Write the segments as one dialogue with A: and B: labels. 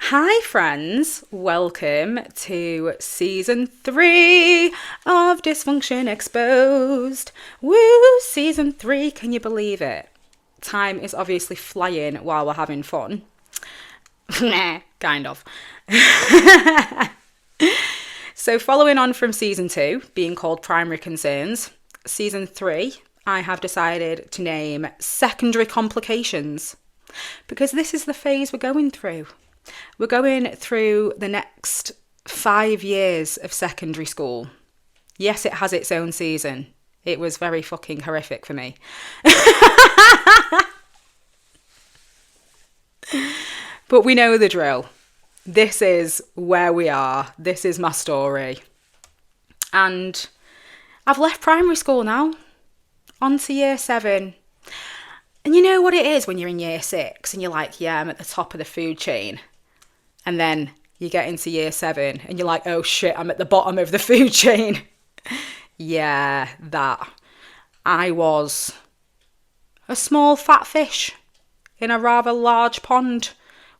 A: Hi, friends. Welcome to season 3 of Dysfunction Exposed. Woo! Season 3, can you believe it? Time is obviously flying while we're having fun. Nah, kind of. So, following on from season 2, being called Primary Concerns, season 3, I have decided to name Secondary Complications because this is the phase we're going through. We're going through the next 5 years of secondary school. Yes, it has its own season. It was very fucking horrific for me. But we know the drill. This is where we are. This is my story. And I've left primary school now. On to year 7. And you know what it is when you're in year 6 and you're like, yeah, I'm at the top of the food chain. And then you get into year 7 and you're like, oh shit, I'm at the bottom of the food chain. Yeah, that. I was a small fat fish in a rather large pond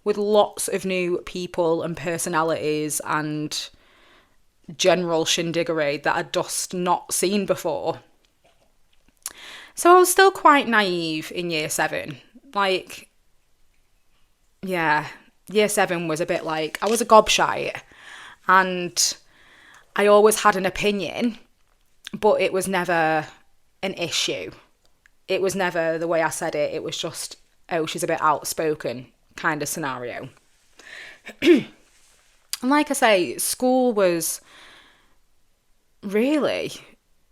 A: with lots of new people and personalities and general shindiggery that I'd just not seen before. So I was still quite naive in year 7. Like, yeah, year 7 was a bit like, I was a gobshite and I always had an opinion, but it was never an issue. It was never the way I said it. It was just, oh, she's a bit outspoken kind of scenario. And like I say, school was really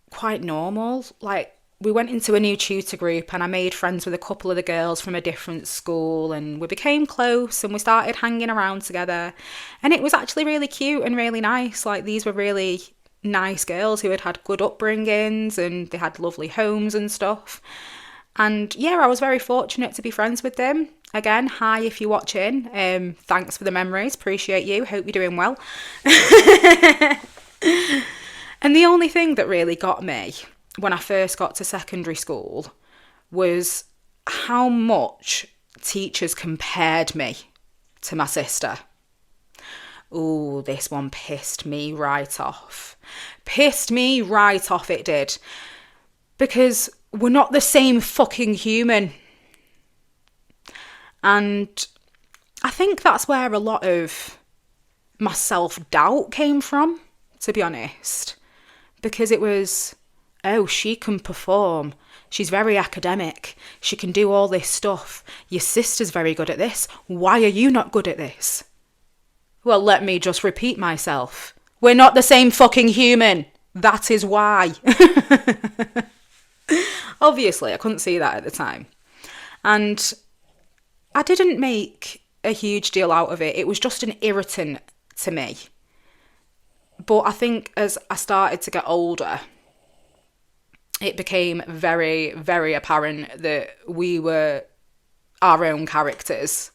A: quite normal. Like, we went into a new tutor group and I made friends with a couple of the girls from a different school and we became close and we started hanging around together. And it was actually really cute and really nice. Like, these were really nice girls who had good upbringings and they had lovely homes and stuff. And yeah, I was very fortunate to be friends with them. Again, hi if you're watching. Thanks for the memories. Appreciate you. Hope you're doing well. And the only thing that really got me when I first got to secondary school was how much teachers compared me to my sister. Ooh, this one pissed me right off. Pissed me right off, it did. Because we're not the same fucking human. And I think that's where a lot of my self-doubt came from, to be honest. Because it was, oh, she can perform. She's very academic. She can do all this stuff. Your sister's very good at this. Why are you not good at this? Well, let me just repeat myself. We're not the same fucking human. That is why. Obviously, I couldn't see that at the time. And I didn't make a huge deal out of it. It was just an irritant to me. But I think as I started to get older, it became very, very apparent that we were our own characters.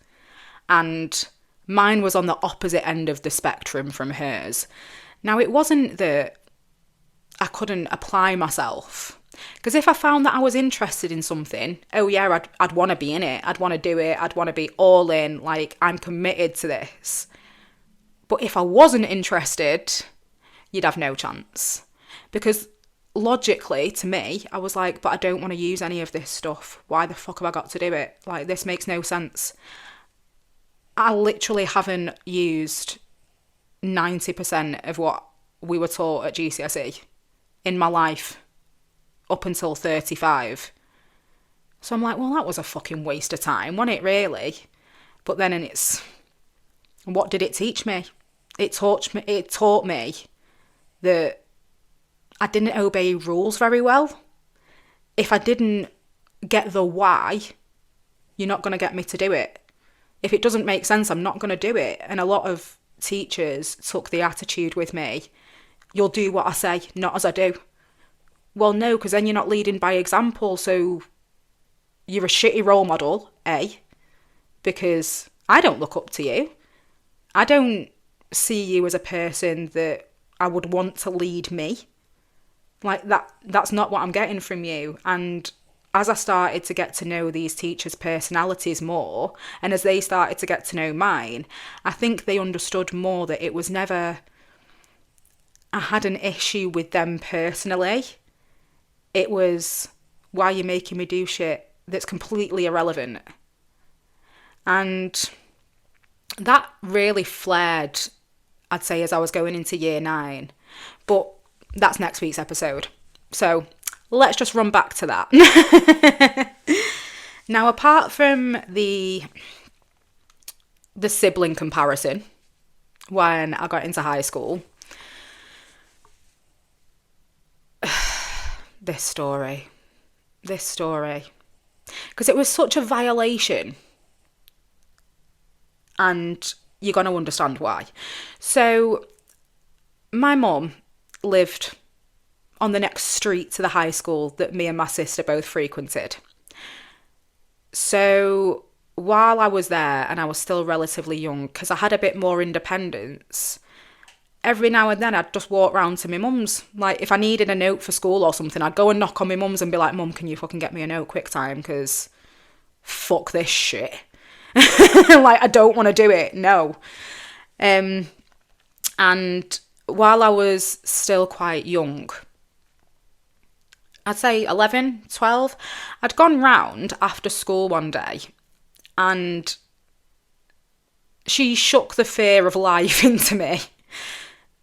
A: And mine was on the opposite end of the spectrum from hers. Now, it wasn't that I couldn't apply myself. Because if I found that I was interested in something, oh yeah, I'd want to be in it. I'd want to do it. I'd want to be all in. Like, I'm committed to this. But if I wasn't interested, you'd have no chance. Because logically, to me, I was like, but I don't want to use any of this stuff. Why the fuck have I got to do it? Like, this makes no sense. I literally haven't used 90% of what we were taught at GCSE in my life up until 35. So I'm like, well, that was a fucking waste of time, wasn't it, really? But then what did it teach me? It taught me that I didn't obey rules very well. If I didn't get the why, you're not going to get me to do it. If it doesn't make sense, I'm not going to do it. And a lot of teachers took the attitude with me, you'll do what I say, not as I do. Well, no, because then you're not leading by example, so you're a shitty role model, A, because I don't look up to you. I don't see you as a person that I would want to lead me. Like, that's not what I'm getting from you. And as I started to get to know these teachers' personalities more, and as they started to get to know mine, I think they understood more that it was never, I had an issue with them personally. It was, why are you making me do shit that's completely irrelevant? And that really flared, I'd say, as I was going into year 9. But that's next week's episode. So let's just run back to that. Now, apart from the sibling comparison, when I got into high school, this story, because it was such a violation, and you're going to understand why. So my mum lived on the next street to the high school that me and my sister both frequented. So while I was there, and I was still relatively young, because I had a bit more independence, every now and then I'd just walk round to my mum's. Like, if I needed a note for school or something, I'd go and knock on my mum's and be like, Mum, can you fucking get me a note quick time? Because fuck this shit. Like, I don't want to do it. No. And while I was still quite young, I'd say 11, 12, I'd gone round after school one day, and she shook the fear of life into me,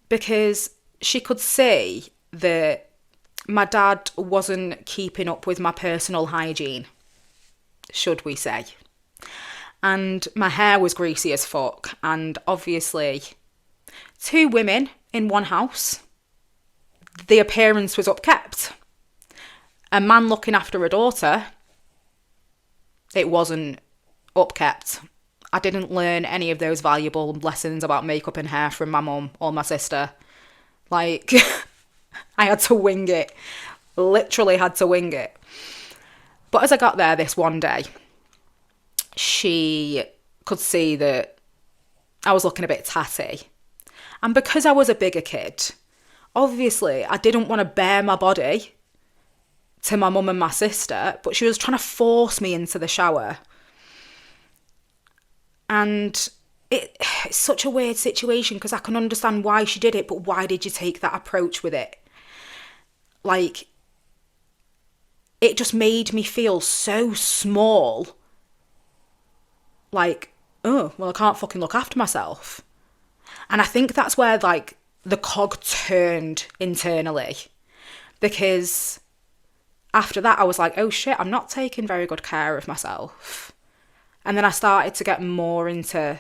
A: because she could see that my dad wasn't keeping up with my personal hygiene, should we say. And my hair was greasy as fuck, and obviously 2 women in one house, the appearance was upkept. A man looking after a daughter, it wasn't upkept. I didn't learn any of those valuable lessons about makeup and hair from my mum or my sister. Like, I had to wing it. Literally had to wing it. But as I got there this one day, she could see that I was looking a bit tatty. And because I was a bigger kid, obviously I didn't want to bare my body to my mum and my sister, but she was trying to force me into the shower. And it's such a weird situation, because I can understand why she did it, but why did you take that approach with it? Like, it just made me feel so small. Like, oh, well, I can't fucking look after myself. And I think that's where, like, the cog turned internally. Because after that, I was like, oh shit, I'm not taking very good care of myself. And then I started to get more into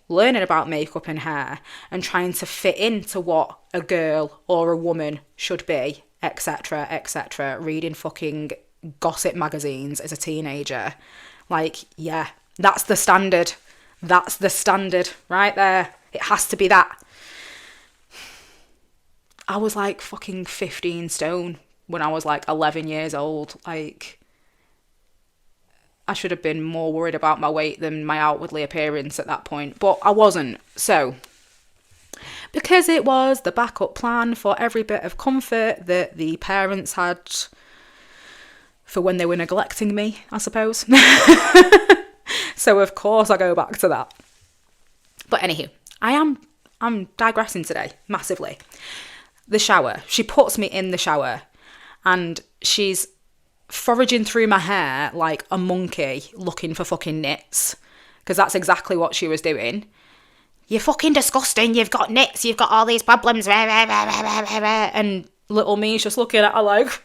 A: learning about makeup and hair and trying to fit into what a girl or a woman should be, etc., etc., reading fucking gossip magazines as a teenager. Like, yeah, that's the standard. That's the standard right there. It has to be that. I was like fucking 15 stone when I was like 11 years old. Like, I should have been more worried about my weight than my outwardly appearance at that point, but I wasn't. So, because it was the backup plan for every bit of comfort that the parents had for when they were neglecting me, I suppose. So of course I go back to that. But anywho, I'm digressing today massively. The shower. She puts me in the shower and she's foraging through my hair like a monkey looking for fucking nits, because that's exactly what she was doing. You're fucking disgusting, you've got nits, you've got all these problems. And little me's just looking at her like,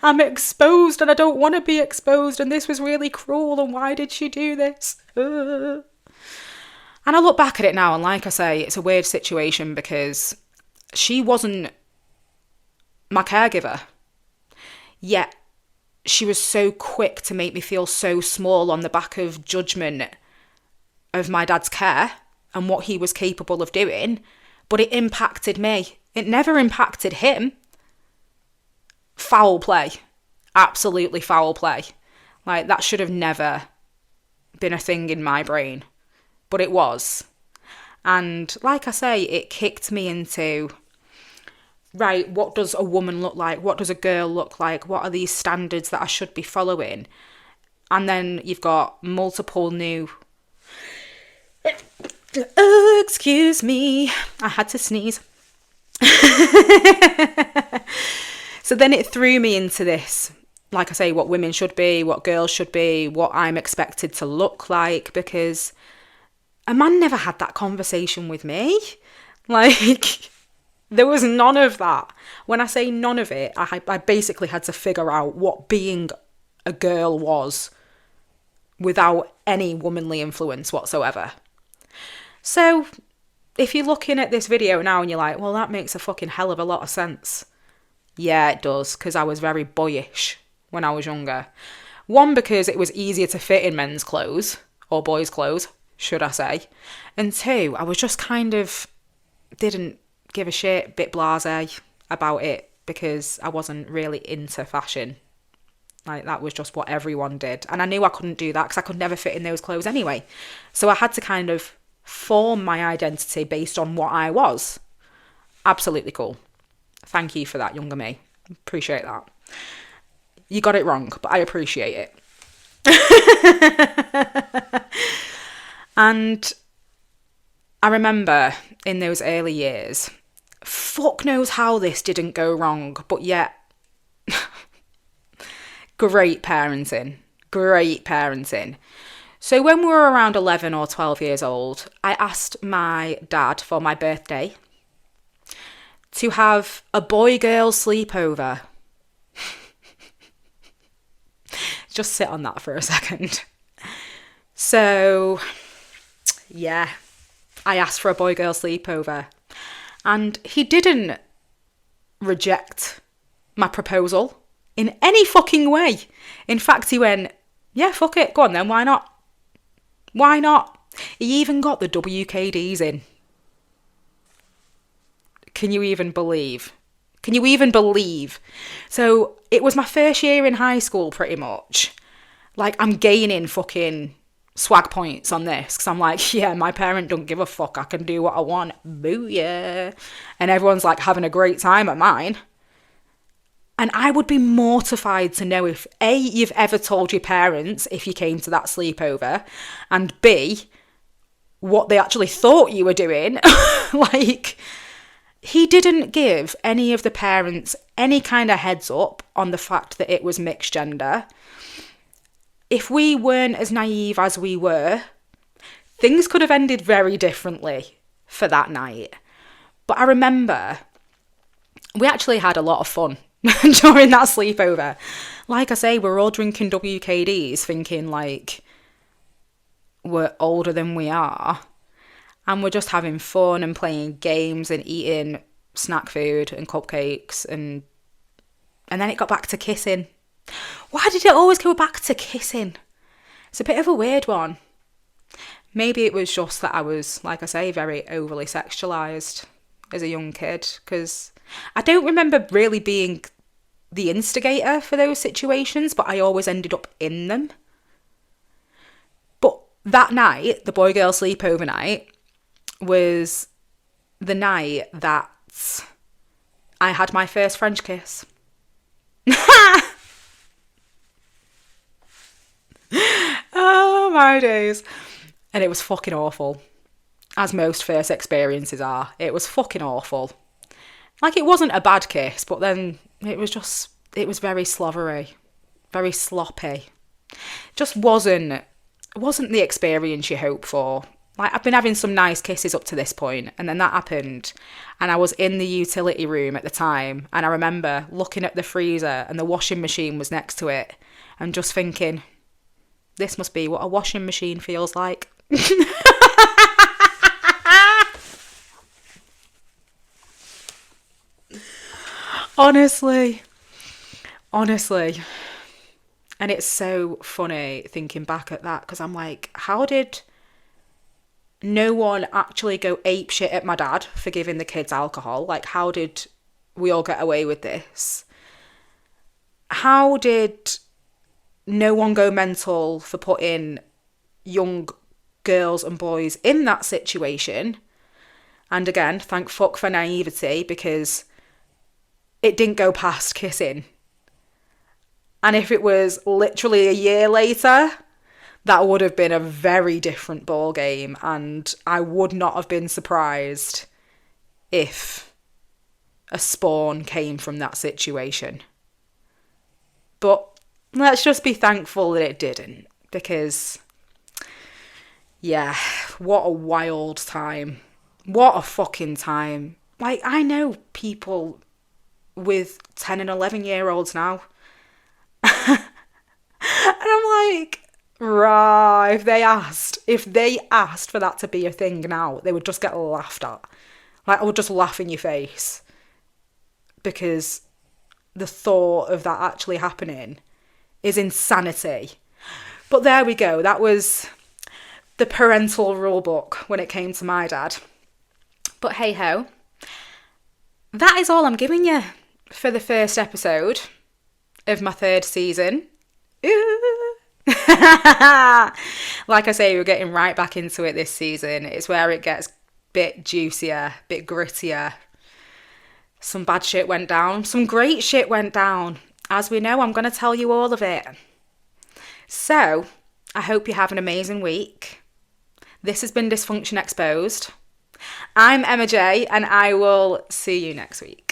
A: I'm exposed and I don't want to be exposed, and this was really cruel, and why did she do this? And I look back at it now, and like I say, it's a weird situation because she wasn't my caregiver. Yet she was so quick to make me feel so small on the back of judgment of my dad's care and what he was capable of doing, but it impacted me. It never impacted him. Foul play. Absolutely foul play. Like, that should have never been a thing in my brain, but it was. And like I say, it kicked me into right, what does a woman look like? What does a girl look like? What are these standards that I should be following? And then you've got multiple new... Oh, excuse me. I had to sneeze. So then it threw me into this, like I say, what women should be, what girls should be, what I'm expected to look like, because a man never had that conversation with me. Like, there was none of that. When I say none of it, I basically had to figure out what being a girl was without any womanly influence whatsoever. So if you're looking at this video now and you're like, well, that makes a fucking hell of a lot of sense. Yeah, it does, because I was very boyish when I was younger. One, because it was easier to fit in men's clothes, or boys' clothes, should I say. And two, I was just kind of didn't give a shit, bit blasé about it, because I wasn't really into fashion. Like, that was just what everyone did. And I knew I couldn't do that because I could never fit in those clothes anyway. So I had to kind of form my identity based on what I was. Absolutely cool. Thank you for that, younger me. Appreciate that. You got it wrong, but I appreciate it. And I remember in those early years, fuck knows how this didn't go wrong, but yet, great parenting. So when we were around 11 or 12 years old, I asked my dad for my birthday to have a boy-girl sleepover. Just sit on that for a second. So, yeah, I asked for a boy-girl sleepover. And he didn't reject my proposal in any fucking way. In fact, he went, yeah, fuck it, go on then, why not? Why not? He even got the WKDs in. Can you even believe? So it was my first year in high school, pretty much. Like, I'm gaining fucking swag points on this because I'm like, yeah, my parent don't give a fuck. I can do what I want. Booyah. And everyone's like having a great time at mine. And I would be mortified to know if A, you've ever told your parents if you came to that sleepover, and B, what they actually thought you were doing. Like, he didn't give any of the parents any kind of heads up on the fact that it was mixed gender. If we weren't as naive as we were, things could have ended very differently for that night. But I remember we actually had a lot of fun during that sleepover. Like I say, we're all drinking WKDs thinking like we're older than we are. And we're just having fun and playing games and eating snack food and cupcakes. And then it got back to kissing. Why did it always go back to kissing? It's a bit of a weird one. Maybe it was just that I was, like I say, very overly sexualised as a young kid. Because I don't remember really being the instigator for those situations, but I always ended up in them. But that night, the boy-girl sleepover night, was the night that I had my first French kiss. Oh, my days. And it was fucking awful. As most first experiences are. It was fucking awful. Like, it wasn't a bad kiss, but then it was very slobbery. Very sloppy. Just wasn't the experience you hope for. Like, I've been having some nice kisses up to this point, and then that happened, and I was in the utility room at the time, and I remember looking at the freezer, and the washing machine was next to it, and just thinking, this must be what a washing machine feels like. Honestly. And it's so funny thinking back at that, because I'm like, how did no one actually go apeshit at my dad for giving the kids alcohol? Like, how did we all get away with this? How did no one go mental for putting young girls and boys in that situation? And again, thank fuck for naivety, because it didn't go past kissing. And if it was literally a year later, that would have been a very different ball game, and I would not have been surprised if a spawn came from that situation. But let's just be thankful that it didn't, because yeah, what a wild time. What a fucking time. Like, I know people with 10 and 11-year-olds now. And I'm like, right, if they asked for that to be a thing now, they would just get laughed at. Like, I would just laugh in your face. Because the thought of that actually happening is insanity. But there we go. That was the parental rule book when it came to my dad. But hey ho. That is all I'm giving you for the first episode of my 3rd season. Like I say, we're getting right back into it this season. It's where it gets a bit juicier, a bit grittier. Some bad shit went down. Some great shit went down. As we know, I'm going to tell you all of it. So, I hope you have an amazing week. This has been Dysfunction Exposed. I'm Emma J, and I will see you next week.